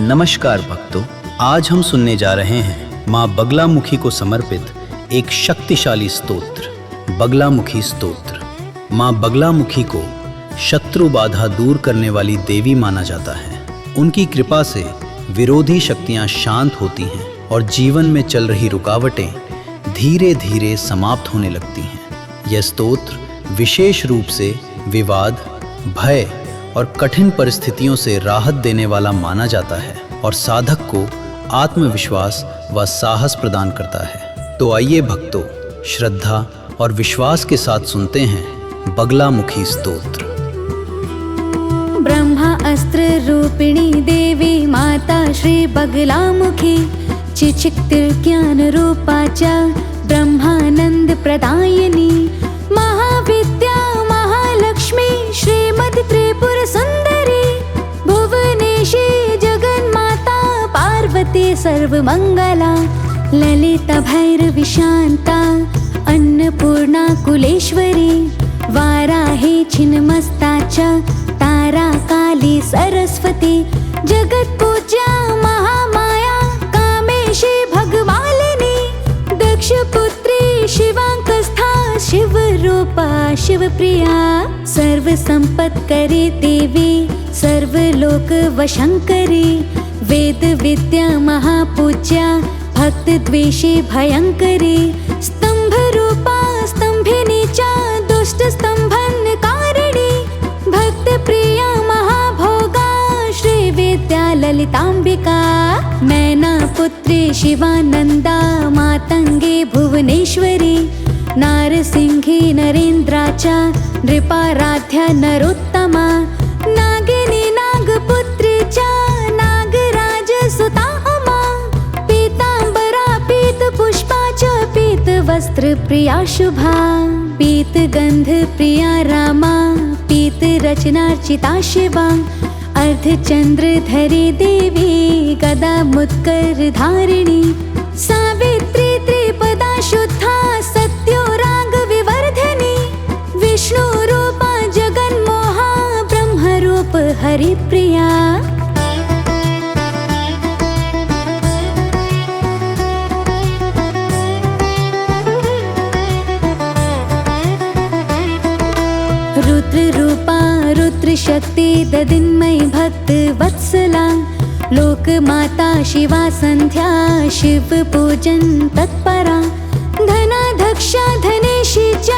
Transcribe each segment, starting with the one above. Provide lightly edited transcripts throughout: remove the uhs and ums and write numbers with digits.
नमस्कार भक्तों, आज हम सुनने जा रहे हैं माँ बगलामुखी को समर्पित एक शक्तिशाली स्तोत्र, बगलामुखी स्तोत्र। माँ बगलामुखी को शत्रु बाधा दूर करने वाली देवी माना जाता है। उनकी कृपा से विरोधी शक्तियाँ शांत होती हैं और जीवन में चल रही रुकावटें धीरे धीरे समाप्त होने लगती हैं। यह स्तोत्र विशेष रूप से विवाद, भय और कठिन परिस्थितियों से राहत देने वाला माना जाता है और साधक को आत्मविश्वास व साहस प्रदान करता है। तो आइए भक्तों, श्रद्धा और विश्वास के साथ सुनते हैं बगलामुखी स्तोत्र। ब्रह्मा अस्त्र रूपिणी देवी माता श्री बगलामुखी, चिचिक्तिर्ज्ञान रूपा च ब्रह्मानंद प्रदायिनी, महाविद्या महालक्ष्मी श्रीमद् त्रिपुर सुंदरी, भुवनेशी जगन्माता पार्वती सर्वमंगला, ललिता भैरवी शांता अन्नपूर्णा कुलेश्वरी, वाराही छिन्नमस्ता च तारा काली सरस्वती, जगत पूज्या महामाया कामेशी भगवालिनी, दक्ष पुत्री शिवांकस्था शिव रूपा शिवप्रिया, सर्व संपत्करी देवी सर्वलोक वशंकरी, वेद विद्या महापूज्या भक्त द्वेषी भयंकरी, स्तंभ रूपा स्तंभिनी च दुष्ट स्तंभन कारिणी, भक्त प्रिया महाभोगा श्री विद्या ललितांबिका, मैना पुत्री शिवानंदा मातंगे भुवनेश्वरी, नारसिंही नरेंद्रा च नृपाराध्या नरोत्तमा, नागिनी नागपुत्री च नागराज सुता उमा, पीतांबरा पीत पुष्पा च पीत वस्त्र प्रिया शुभा, पीत गंध प्रिया रामा, पीत रचनार्चिता शिवा, अर्धचंद्र धरी देवी गदा मुत्कर धारिणी, सावित्री त्रिपदा शुद्धा सत्यो राग विवर्धिनी, विष्णु रूपा जगन्मोहा ब्रह्म रूप हरिप्रिया। रुद्र रूपा रुद्र शक्ति ददिन्मयी भक्त वत्सला, लोक माता शिवा संध्या शिव पूजन तत्परा, धनाध्यक्षा धनेशी च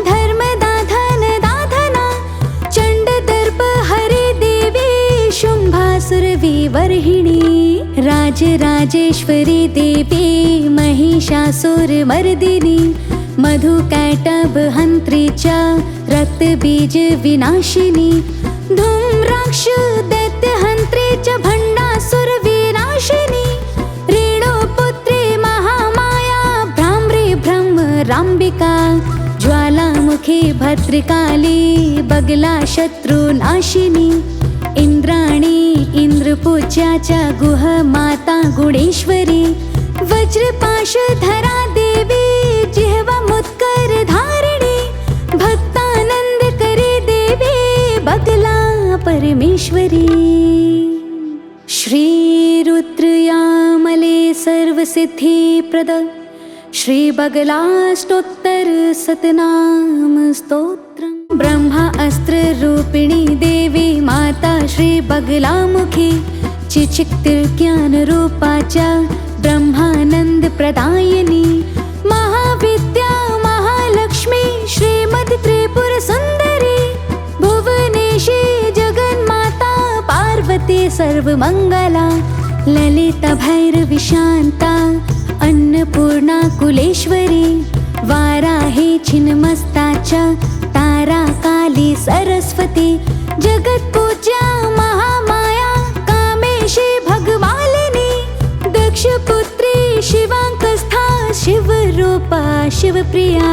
धर्मदा धनदाधना, चंड दर्प हरि देवी शुंभासुर विवर्हिणी, राजराजेश्वरी देवी महिषासुर मर्दिनी, मधुकैटभ हंत्री च रक्त बीज विनाशिनी, धूम्राक्ष दैत्य हंत्री च भंडासुर विनाशिनी, रेणुपुत्री महामाया भ्रामरी ब्रह्म राम्बिका, ज्वालामुखी भद्रकाली बगला शत्रुनाशिनी, इंद्राणी इंद्रपूज्या च गुह माता गुणेश्वरी, वज्रपाशधरा देवी जिह्वा मुत्कर धारिणी, भक्तानंद करी देवी बगला परमेश्वरी, श्री रुद्रयामले सर्वसिद्धि प्रद श्री बगला स्तोत्र सतनाम स्तोत्रम्। ब्रह्मा अस्त्र रूपिणी देवी माता श्री बगलामुखी, चिचिक्तिर्ज्ञान रूपा च ब्रह्मानंद प्रदायिनी, महाविद्या महालक्ष्मी श्रीमद् त्रिपुर सुंदरी, भुवनेशी जगन्माता पार्वती सर्वमंगला, ललिता भैरवी शांता अन्नपूर्णा कुलेश्वरी, वाराही छिन्नमस्ता च तारा काली सरस्वती, जगत पूज्या महामाया कामेशी भगवालिनी, दक्ष पुत्री शिवांकस्था शिव रूपा शिवप्रिया,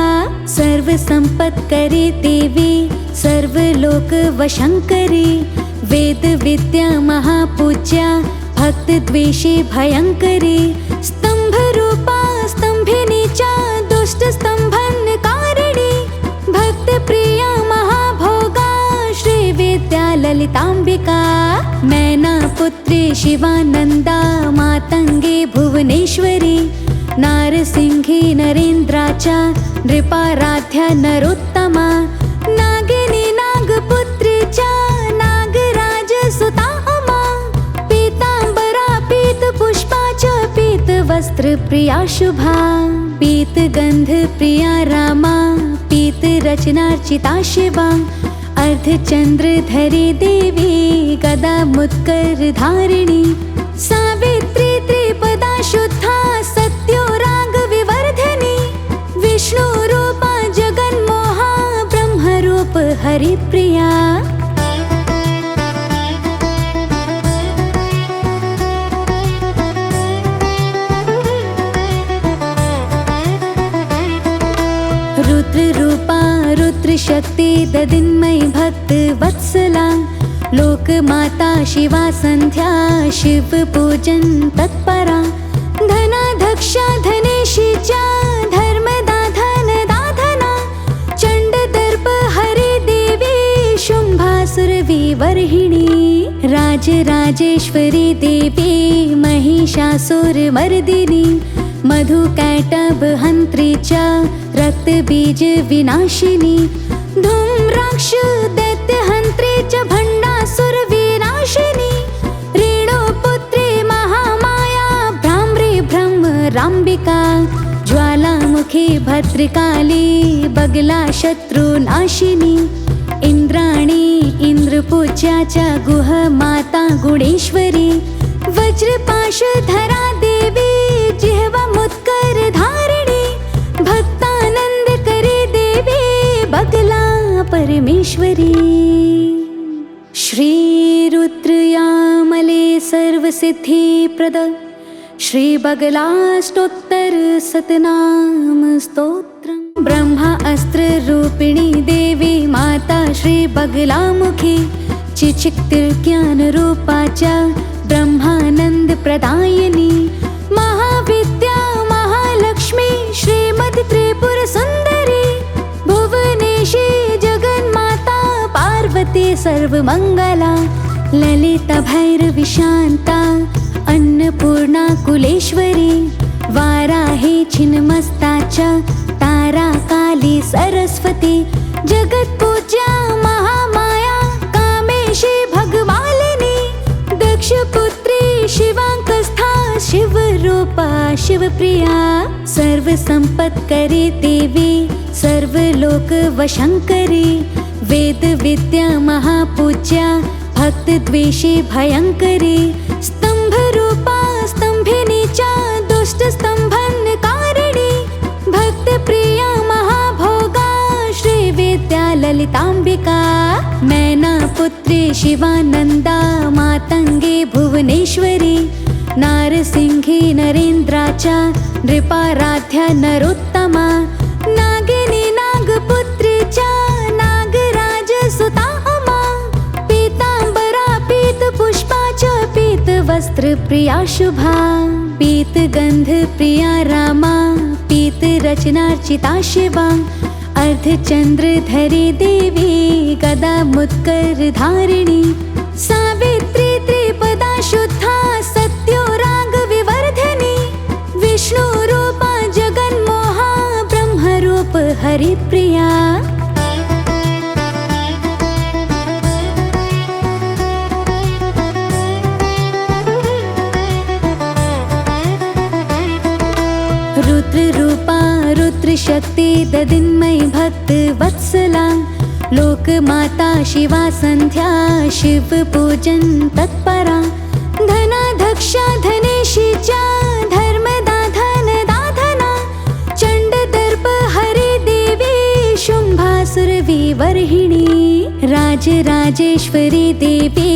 सर्व संपत्करी देवी सर्वलोक वशंकरी, वेद विद्या महापूज्या भक्त द्वेषी भयंकरी, स्तंभ रूपा स्तंभिनी च दुष्ट स्तंभन कारिणी, भक्त प्रिया महाभोगा श्री विद्या ललिता ललिताम्बिका मैनापुत्री शिवानन्दा मातङ्गे भुवनेश्वरी नारसिंही नरेन्द्राचा नृपाराध्या नरोत्तमा नागिनी नागपुत्री च नागराजसुता अमा पीताम्बरा पीतपुष्पा च पीतवस्त्रप्रिया शुभा पीतगन्धप्रिया रामा पीतरचनार्चिता शिवा अर्धचन्द्रधरी देवी गदामुत्करधारिणी सावित्री त्रिपदा शुद्धा सत्यो रागविवर्धिनी विष्णुरूपा जगन्मोहा ब्रह्मरूप हरिप्रिया रुद्ररूपा रुद्रशक्ति ददिन्मयी भक्तवत्सला लोकमाता शिवा संध्या शिव पूजन तत्परा धनाध्यक्षा धनेशी च धर्मदा धनदाधना चण्डदर्प हरि देवी शुम्भासुरविवर्हिणी राजराजेश्वरी देवी महिषासुरमर्दिनी मधुकैटभहन्त्री च रक्तबीज विनाशिनी धूम्राक्ष दैत्यहन्त्री च भण्डासुरविनाशिनी रेणुपुत्री महामाया भ्राम्री भ्रमराम्बिका ज्वालामुखी भद्रकाली बगला शत्रुनाशिनी इन्द्राणी इन्द्रपूज्या च गुहमाता गुणेश्वरी वज्रपाशधरा देवी जिह्वामुत्करधारिणी भक्तानन्दकरी देवी बगला परमेश्वरी श्रीरुद्रयामले सर्वसिद्धिप्रद श्रीबगलाष्टोत्तरशतनाम स्तोत्रम् ब्रह्मा अस्त्ररूपिणी देवी माता श्रीबगलामुखी चिचिक्तिर्ज्ञानरूपा च ब्रह्मानन्दप्रदायिनी महाविद्या महालक्ष्मी श्रीमद्त्रिपुरसुन्दरी भुवनेशी जगन्माता पार्वती सर्वमङ्गला ललिता भैरवी शान्ता अन्नपूर्णा कुलेश्वरी वाराही छिन्नमस्ता च तारा काली सरस्वती जगत्पूज्या महामाया कामेशी भगवालिनी दक्षपुत्री शिवाङ्कस्था शिवरूपा शिवप्रिया सर्वसम्पत्करी देवी सर्वलोकवशङ्करी वेदविद्या महापूज्या भक्तद्वेषी भयङ्करी स्तम्भरूपा स्तम्भिनी च दुष्टस्तम्भनकारिणी भक्तप्रिया महाभोगा श्रीविद्या ललिताम्बिका मैनापुत्री शिवानन्दा मातङ्गे भुवनेश्वरी नारसिंही नरेन्द्राचा नृपाराध्या नरोत्तमा नागिनी नागपुत्री च नागराजसुता अमा पीताम्बरा पीतपुष्पा च पीतवस्त्रप्रिया शुभा पीतगन्धप्रिया रामा पीतरचनार्चिता शिवा अर्धचन्द्रधरी देवी गदामुत्करधारिणी सावित्री त्रिपदा शुद्धा सत्यो रागविवर्धिनी विष्णुरूपा जगन्मोहा ब्रह्मरूप हरिप्रिया रुद्ररूपा रुद्रशक्ति ददिन्मयी भक्तवत्सला लोकमाता शिवा संध्या शिव पूजन तत्परा धनाध्यक्षा धनेशी च धर्मदा धनदाधना चण्डदर्प हरि देवी शुम्भासुरविवर्हिणी राजराजेश्वरी देवी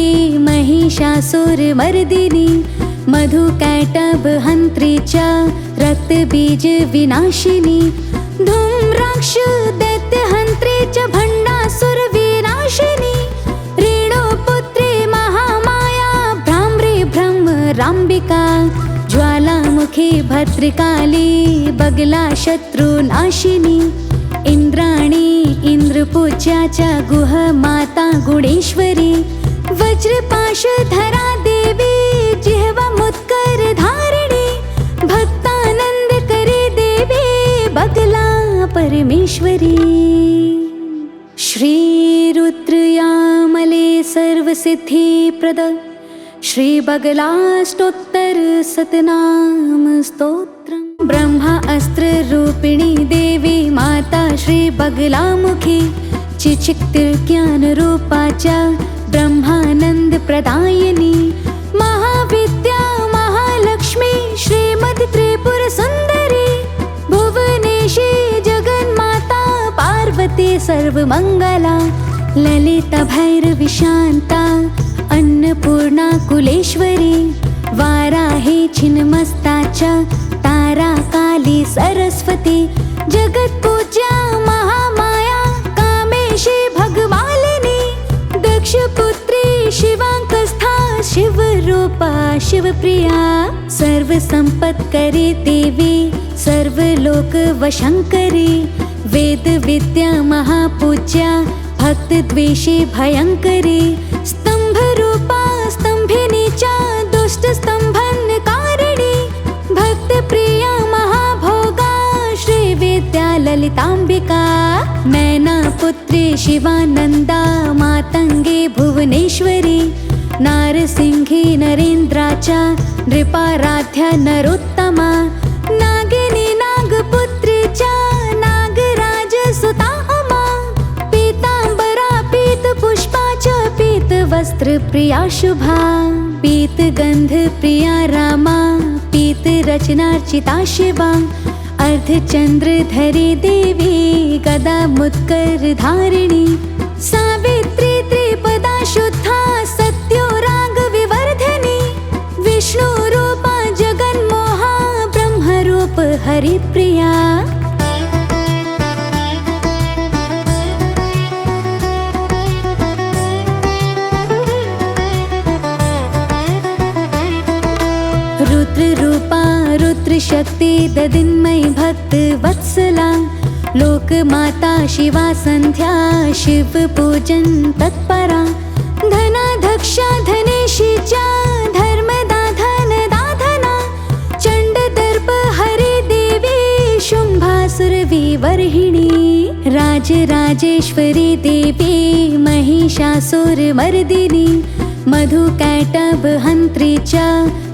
महिषासुरमर्दिनी मधुकैटभहन्त्री च रक्तबीज विनाशिनी धूम्राक्ष दैत्यहन्त्री च भण्डासुरविनाशिनी रेणुपुत्री महामाया भ्राम्री भ्रमराम्बिका ज्वालामुखी भद्रकाली बगला शत्रुनाशिनी इन्द्राणी इन्द्रपूज्या च गुहमाता गुणेश्वरी वज्रपाशधरा देवी जिह्वा मुत्कर धारिणी भक्तानंद करे देवी बगला परमेश्वरी श्री रुद्रयामले सर्वसिद्धिप्रद श्री बगलाष्टोत्तर शतनाम स्तोत्रम् ब्रह्मा अस्त्र रूपिणी देवी माता श्री बगलामुखी चिचिक्तिर्ज्ञान रूपाच्या ब्रह्मानंद प्रदायिनी महाविद्या महालक्ष्मी श्रीमती त्रिपुर सुंदरी भुवनेशी जगन्माता पार्वती सर्वमंगला ललिता भैरवी शांता अन्नपूर्णा कुलेश्वरी वाराही छिन्नमस्ताच्या तारा काली सरस्वती जगत्पूज्या महामाया कामेशी भगवालिनी दक्षपुत्री शिवांकस्था शिवरूपा शिवप्रिया सर्व संपत्करी देवी सर्वलोक वशंकरी वेद विद्या महापूज्या भक्त द्वेषी भयंकरी स्तंभ रूपा स्तंभिनीच्या दुष्ट स्तंभनकारिणी भक्त प्रिया महाभोगा श्री विद्या ललितांबिका नैना पुत्री शिवानंदा मातंगे भुवनेश्वरी नारसिंही नरेंद्राच्या नृपाराध्या नरोत्तमा नागिनी नागपुत्रीच्या नागराज सुता पीत वस्त्र प्रिया शुभा पीत गंध प्रिया रामा पीत रचनार्चिता शिवा अर्धचंद्र धरी देवी गदा मुत्कर धारिणी सावित्री त्रिपदा शुद्धा सत्यो राग विवर्धनी विष्णु रूपा जगन्मोहा ब्रह्म रूप हरिप्रिया रूपा रुद्र शक्ति ददिन्मयी भक्त वत्सला लोक माता शिवा संध्या शिव पूजन तत्परा धनाध्यक्षा धनेशीच्या धर्मदा धनदाधना चंड दर्प हरि देवी शुंभासुर विवर्हिणी राजराजेश्वरी देवी महिषासुर मर्दिनी मधुकैटभ हंत्रीच्या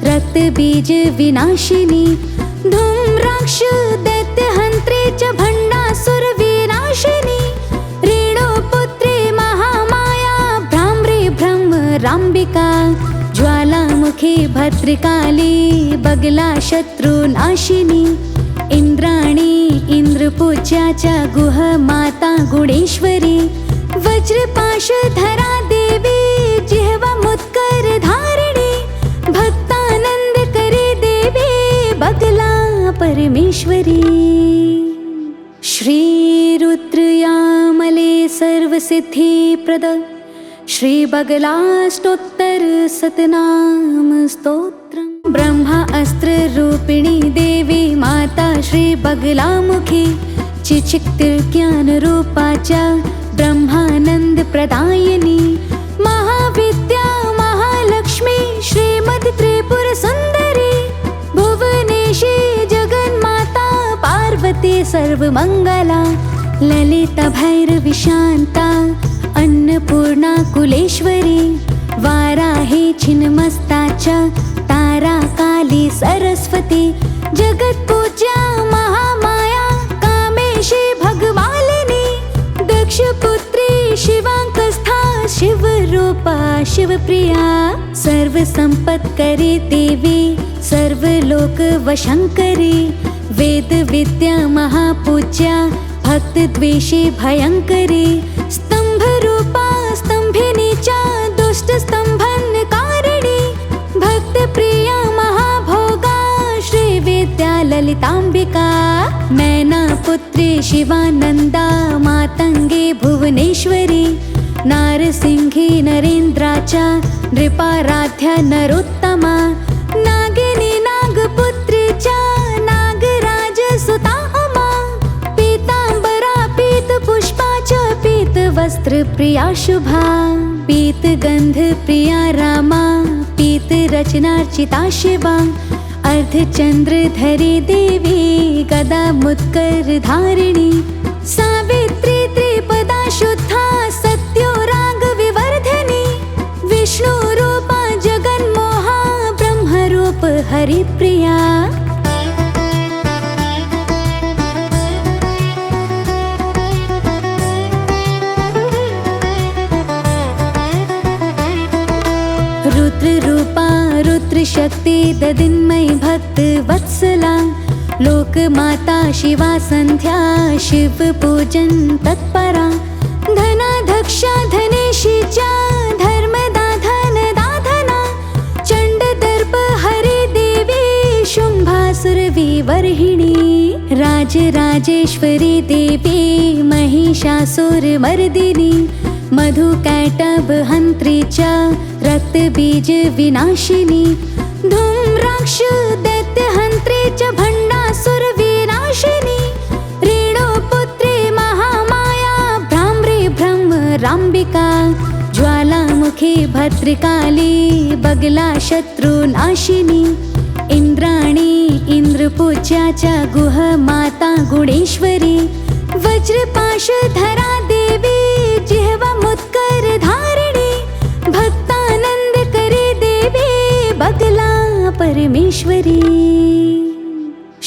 रक्तबीज विनाशिनी धूम्राक्ष दैत्य हंत्रीच्या भंडासुर विनाशिनी रेणुपुत्री महामाया भ्रामरी ब्रह्म रांबिका ज्वालामुखी भद्रकाली बगला शत्रुनाशिनी इंद्राणी इंद्रपूज्याच्या गुह माता गुणेश्वरी वज्रपाशधरा देवी जिह्वा मुत्कर धारिणी भक्तानंद करे देवी बगला परमेश्वरी श्री रुद्रयामले सर्वसिद्धिप्रद श्री बगलाष्टोत्तर शतनाम स्तोत्रम् ब्रह्मा अस्त्र रूपिणी देवी माता श्री बगलामुखी चिचिक्तिर्ज्ञान रूपाच्या ब्रह्मानंद प्रदायिनी महाविद्या महालक्ष्मी श्रीमती त्रिपुर सुंदरी भुवनेशी जगन्माता पार्वती सर्वमंगला ललिता भैरवी शांता अन्नपूर्णा कुलेश्वरी वाराही छिन्नमस्ताच्या तारा काली सरस्वती जगत्पूज्या महामाया कामेशी भगवालिनी दक्षपुत्री शिवांकस्था शिवरूपा शिवप्रिया सर्व संपत्करी देवी सर्वलोक वशंकरी वेद विद्या महापूज्या भक्त द्वेषी भयंकरी स्तंभ रूपा स्तंभिनीच्या दुष्ट स्तंभनकारिणी भक्त प्रिया महाभोगा श्री विद्या ललितांबिका नैना पुत्री शिवानंदा मातंगे भुवनेश्वरी नारसिंही नरेंद्राच्या नृपाराध्या नरोत्तमा नागिनी नागपुत्रीच्या नागराज सुता पीतांबरा पीत पुष्पाच्या पीत वस्त्र प्रिया शुभा पीत गंध गन्धप्रिया रामा पीतरचनार्चिता शिवा अर्धचन्द्रधरी देवी गदामुत्करधारिणी सावित्री त्रिपदा शुद्धा सत्योरागविवर्धिनी विष्णुरूपा जगन्मोहा ब्रह्मरूप हरिप्रिया रुद्ररूपा रुद्रशक्ति ददिन्मयी भक्तवत्सला लोकमाता शिवा सन्ध्या शिवपूजन तत्परा धनाध्यक्षा धनेशी च धर्मदा धनदाधना चण्डदर्प हरिदेवी शुम्भासुरविवर्हिणी राजराजेश्वरी देवी महिषासुरमर्दिनी मधुकैटभहन्त्री च रक्तबीजविनाशिनी धूम्राक्ष दैत्यहन्त्री च भण्डासुरविनाशिनी रेणुपुत्री महामाया भ्राम्री भ्रमराम्बिका ज्वालामुखी भद्रकाली बगला शत्रुनाशिनी इन्द्राणी इन्द्रपूज्या च गुहमाता गुणेश्वरी वज्रपाशधरा देवी जिह्वामुत्करधारिणी भक्तानन्दकरी देवी बगला परमेश्वरी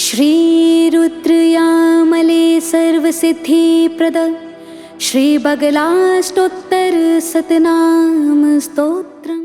श्रीरुद्रयामले सर्वसिद्धिप्रद श्रीबगलाष्टोत्तरशतनाम स्तोत्रम्।